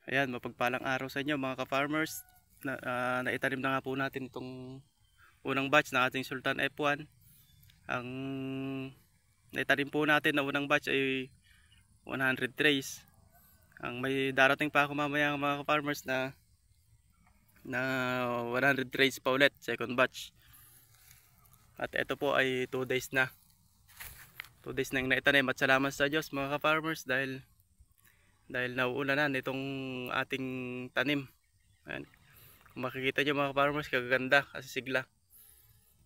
Ayan, mapagpalang araw sa inyo mga ka-farmers. Naitanim na nga po natin itong unang batch ng ating Sultan F1. Ang naitanim po natin na unang batch ay 100 trays. Ang may darating pa ako mamaya mga ka-farmers na 100 trays pa ulit, second batch. At ito po ay 2 days na. 2 days na yung naitanim at salamat sa Diyos mga ka-farmers dahil nauulanan itong ating tanim. Ayan. Kung makikita nyo mga ka-farmers, kaganda kasi sigla.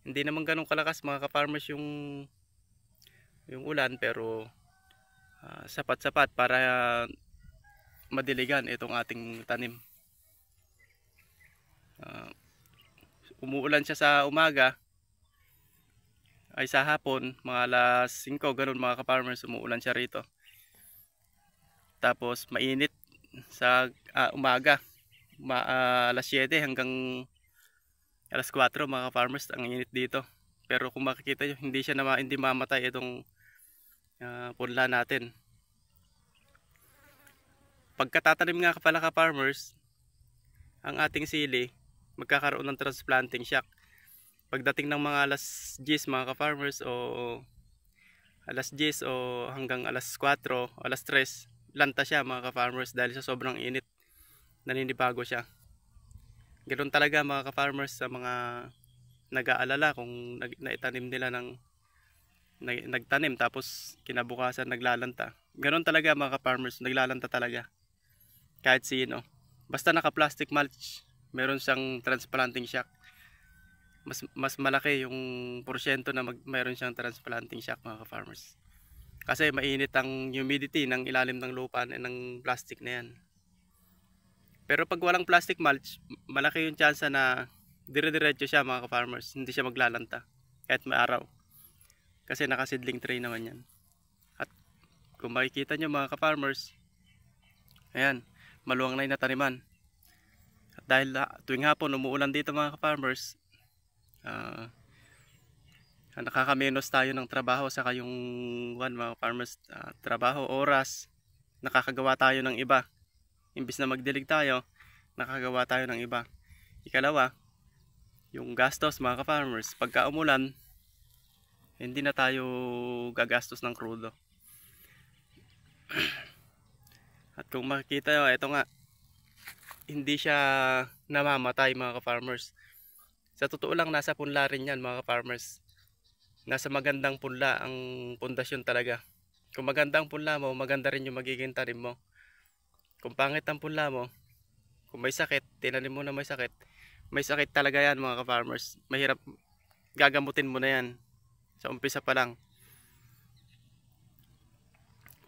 Hindi naman ganun kalakas mga ka-farmers yung ulan, pero sapat-sapat para madiligan itong ating tanim. Umuulan siya sa umaga, ay sa hapon mga alas 5 ganun mga ka-farmers, umuulan siya rito. Tapos mainit sa umaga, alas 7 hanggang alas 4 mga ka-farmers, ang init dito. Pero kung makikita nyo, hindi mamatay itong punla natin. Pagkatatanim nga pala ka-farmers, ang ating sili magkakaroon ng transplanting shock. Pagdating ng mga alas 10 mga ka-farmers, o alas 10 o hanggang alas 4, alas 3, lanta siya mga ka-farmers dahil sa sobrang init, naninibago siya. Ganoon talaga mga ka-farmers sa mga nag-aalala kung naitanim nila nagtanim tapos kinabukasan naglalanta. Ganoon talaga mga ka-farmers, naglalanta talaga. Kahit sino. Basta naka-plastic mulch, meron siyang transplanting shock. Mas malaki yung porsyento na meron siyang transplanting shock mga ka-farmers. Kasi mainit ang humidity ng ilalim ng lupa ng plastic na yan. Pero pag walang plastic mulch, malaki yung chance na dire-diretso siya mga ka-farmers. Hindi siya maglalanta kahit may araw. Kasi naka-seedling tray naman yan. At kung makikita nyo mga ka-farmers, ayan, maluwang na yung nataniman. At dahil tuwing hapon umuulan dito mga ka-farmers, nakakamenos tayo ng trabaho, saka yung mga farmers, trabaho, oras, nakakagawa tayo ng iba. Imbis na magdilig tayo, nakakagawa tayo ng iba. Ikalawa, yung gastos mga ka-farmers, pagka umulan, hindi na tayo gagastos ng krudo. At kung makikita nyo, ito nga, hindi siya namamatay mga ka-farmers. Sa totoo lang, nasa punla rin yan mga ka-farmers. Nasa magandang punla ang pundasyon talaga. Kung maganda ang punla mo, maganda rin yung magiging tanim mo. Kung pangit ang punla mo, kung may sakit, tinanim mo na may sakit talaga yan mga ka-farmers. Mahirap, gagamutin mo na yan sa umpisa pa lang.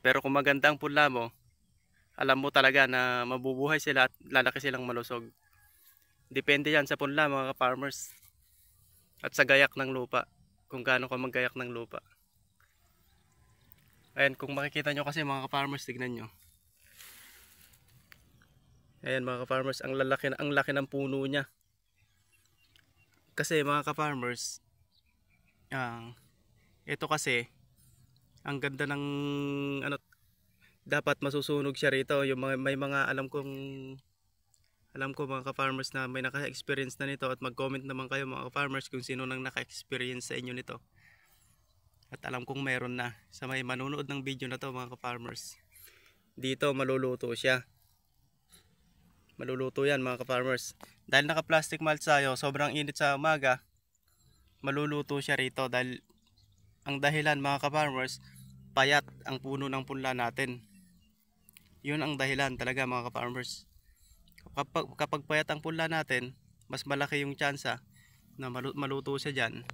Pero kung maganda ang punla mo, alam mo talaga na mabubuhay sila at lalaki silang malusog. Depende yan sa punla mga ka-farmers. At sa gayak ng lupa, kung gaano ka maggayak ng lupa. Ayan, kung makikita nyo kasi mga ka-farmers, tignan nyo. Ayan mga ka-farmers, ang laki ng puno niya. Kasi mga ka-farmers, ito kasi, ang ganda ng dapat masusunog siya rito. May mga alam ko mga ka-farmers na may naka-experience na nito, at mag-comment naman kayo mga ka-farmers kung sino nang naka-experience sa inyo nito. At alam kong meron na sa may manunood ng video na to mga ka-farmers. Dito maluluto siya. Maluluto yan mga ka-farmers. Dahil naka-plastic mulch tayo, sobrang init sa umaga, maluluto siya rito dahil ang dahilan mga ka-farmers, payat ang puno ng punla natin. Yun ang dahilan talaga mga ka-farmers. Kapag payat ang punla natin, mas malaki yung tsansa na maluto siya dyan.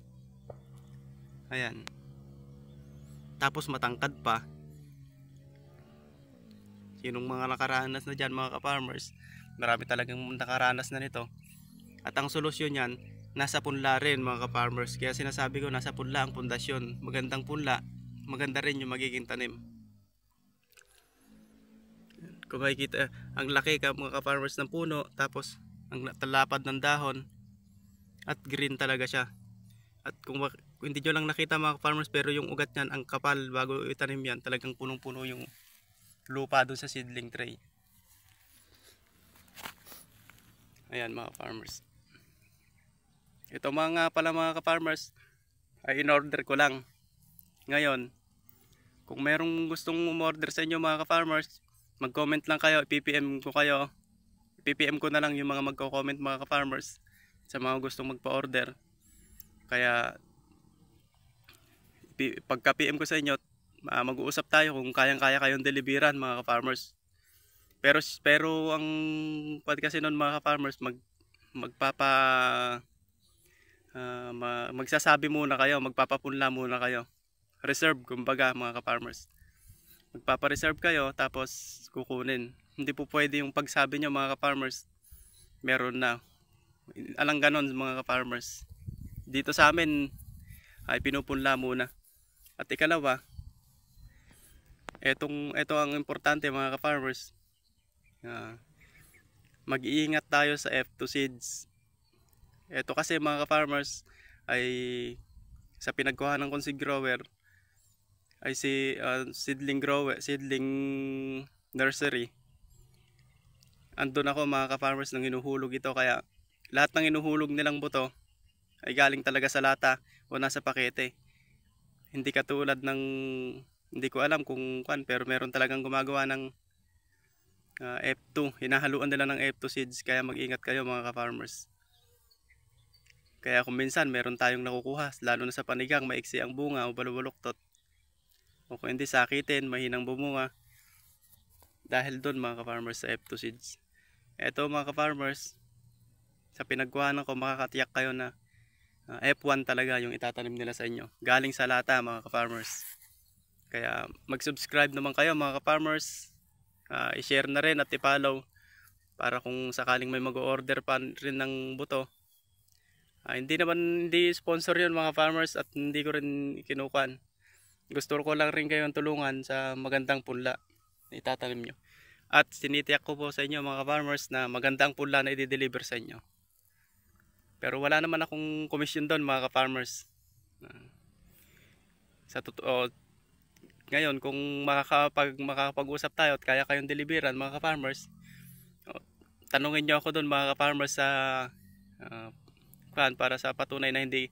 Ayan. Tapos matangkad pa. Sinong mga nakaranas na dyan mga ka-farmers, marami talagang nakaranas na nito. At ang solusyon yan, nasa punla rin mga ka-farmers. Kaya sinasabi ko, nasa punla ang pundasyon. Magandang punla, maganda rin yung magiging tanim. Kung makikita, ang laki mga ka-farmers ng puno, tapos ang talapad ng dahon, at green talaga siya. At kung hindi nyo lang nakita mga ka-farmers, pero yung ugat nyan, ang kapal bago itanim yan, talagang punong-puno yung lupa doon sa seedling tray. Ayan mga farmers. Ito mga pala mga ka-farmers ay in-order ko lang. Ngayon, kung merong gustong umorder sa inyo mga ka-farmers, mag-comment lang kayo, i-PPM ko kayo. I-PPM ko na lang yung mga magko-comment mga ka-farmers sa mga gustong magpa-order. Kaya pagka PM ko sa inyo, mag-uusap tayo kung kayang-kaya kayong deliveran mga ka-farmers. Pero ang pwede kasi noon mga ka-farmers, magsasabi muna kayo, magpapapunla muna kayo. Reserve kumbaga mga ka-farmers. Magpapa-reserve kayo tapos kukunin. Hindi po pwede yung pagsabi nyo mga ka-farmers, meron na. Alang ganon mga ka-farmers. Dito sa amin ay pinupunla muna. At ikalawa, ito ang importante mga ka-farmers. Mag-iingat tayo sa F2 seeds. Ito kasi mga ka-farmers ay sa pinagkuhanan kong seed grower ay seedling nursery. Andun ako mga ka-farmers nang hinuhulog ito, kaya lahat ng hinuhulog nilang buto ay galing talaga sa lata o nasa pakete. Hindi katulad ng, hindi ko alam kung pero meron talagang gumagawa ng F2. Hinahaluan nila ng F2 seeds, kaya mag-ingat kayo mga ka-farmers. Kaya kung minsan meron tayong nakukuha, lalo na sa panigang, maiksi ang bunga o balubuloktot, o kung hindi sakitin, mahinang bumunga, dahil doon mga ka-farmers sa F2 seeds. Ito mga ka-farmers, sa pinagkuhanan ko, makakatiyak kayo na F1 talaga yung itatanim nila sa inyo, galing sa lata mga ka-farmers. Kaya mag-subscribe naman kayo mga ka-farmers, i-share na rin at i-follow para kung sakaling may mag-order pa rin ng buto. Hindi sponsor yun mga farmers, at hindi ko rin kinukuhan. Gusto ko lang rin kayong tulungan sa magandang punla na itatanim nyo. At sinitiyak ko po sa inyo mga farmers na magandang punla na i-deliver sa inyo. Pero wala naman akong komisyon doon mga farmers. Sa totoo, ngayon kung makakapag-usap tayo at kaya kayong deliveran mga farmers, tanungin nyo ako doon mga farmers sa para sa patunay na hindi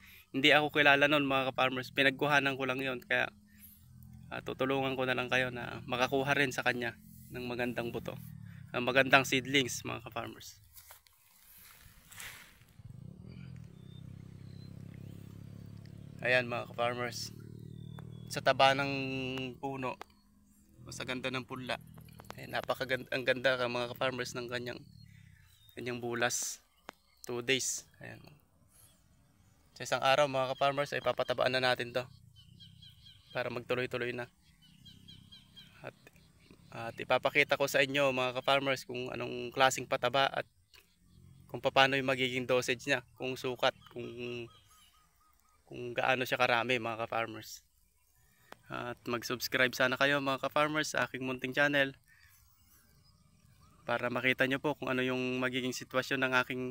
ako kilala noon mga ka-farmers. Pinagkuhanan ko lang yon, kaya tutulungan ko na lang kayo na makakuha rin sa kanya ng magandang buto, magandang seedlings mga ka-farmers. Ayan mga ka-farmers, sa taba ng puno o sa ganda ng punla, napakaganda, ang ganda ka mga ka-farmers ng kanyang bulas. 2 days. Ayan. Sa isang araw mga ka-farmers ay papatabaan na natin to para magtuloy-tuloy na. At ipapakita ko sa inyo mga ka-farmers kung anong klaseng pataba at kung paano yung magiging dosage niya, kung sukat, kung gaano siya karami mga ka-farmers. At mag-subscribe sana kayo mga ka-farmers sa aking munting channel para makita nyo po kung ano yung magiging sitwasyon ng aking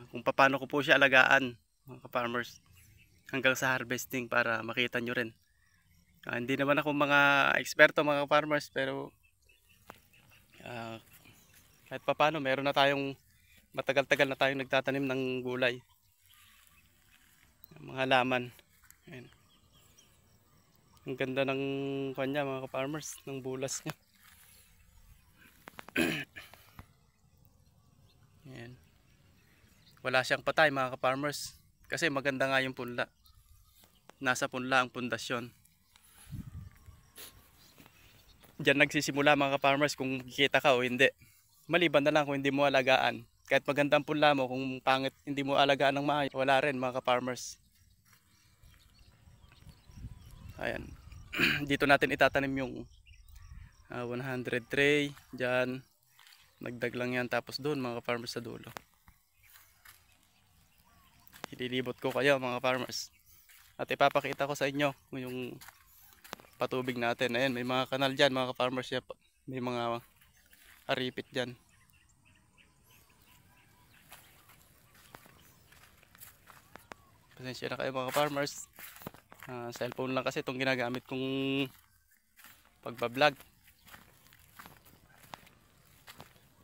kung paano ko po siya alagaan mga ka-farmers hanggang sa harvesting, para makita nyo rin. Hindi naman ako mga eksperto mga ka-farmers, pero kahit paano meron na tayong matagal-tagal na tayong nagtatanim ng gulay, mga halaman. Ayan. Ang ganda ng kanya mga ka-farmers, ng bulas niya. Ayan. Wala siyang patay mga ka-farmers kasi maganda nga yung punla. Nasa punla ang pundasyon. Diyan nagsisimula mga ka-farmers kung kikita ka o hindi. Maliban na lang kung hindi mo alagaan. Kahit magandang punla mo, kung pangit hindi mo alagaan ng maayos, wala rin mga ka-farmers. Ayan. Dito natin itatanim yung 100 tray. Diyan. Nagdag lang yan, tapos doon mga ka-farmers sa dulo. Ililibot ko kayo mga farmers at ipapakita ko sa inyo yung patubig natin. Ayan, may mga kanal dyan mga farmers, may mga aripit dyan. Pasensya na kayo mga farmers, cellphone lang kasi itong ginagamit kong pagbablog.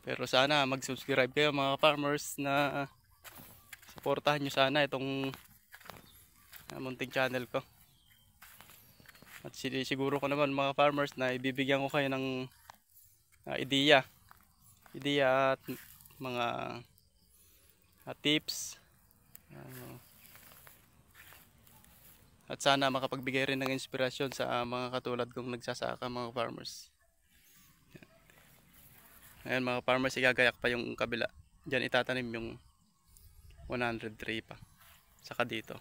Pero sana mag-subscribe kayo mga farmers, na suportahan nyo sana itong munting channel ko. At siguro ko naman mga farmers na ibibigyan ko kayo ng ideya at mga tips, at sana makapagbigay rin ng inspirasyon sa mga katulad kong nagsasaka mga farmers. Ayan mga farmers, igagayak pa yung kabila. Diyan itatanim yung 103 pa. Saka dito.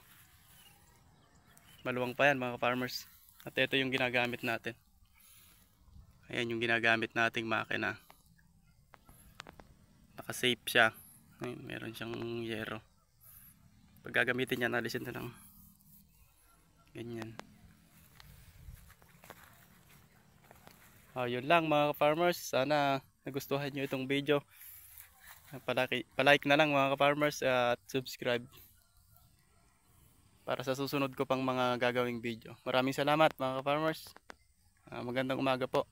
Maluwang pa yan mga farmers. At ito yung ginagamit natin. Ayan yung ginagamit nating makina. Naka-safe siya. Ayun, meron siyang yero. Pag gagamitin yan, alisin na lang. Ganyan. Yun lang mga farmers. Sana nagustuhan nyo itong video. Palike na lang mga farmers at subscribe para sa susunod ko pang mga gagawing video. Maraming salamat mga farmers. Magandang umaga po.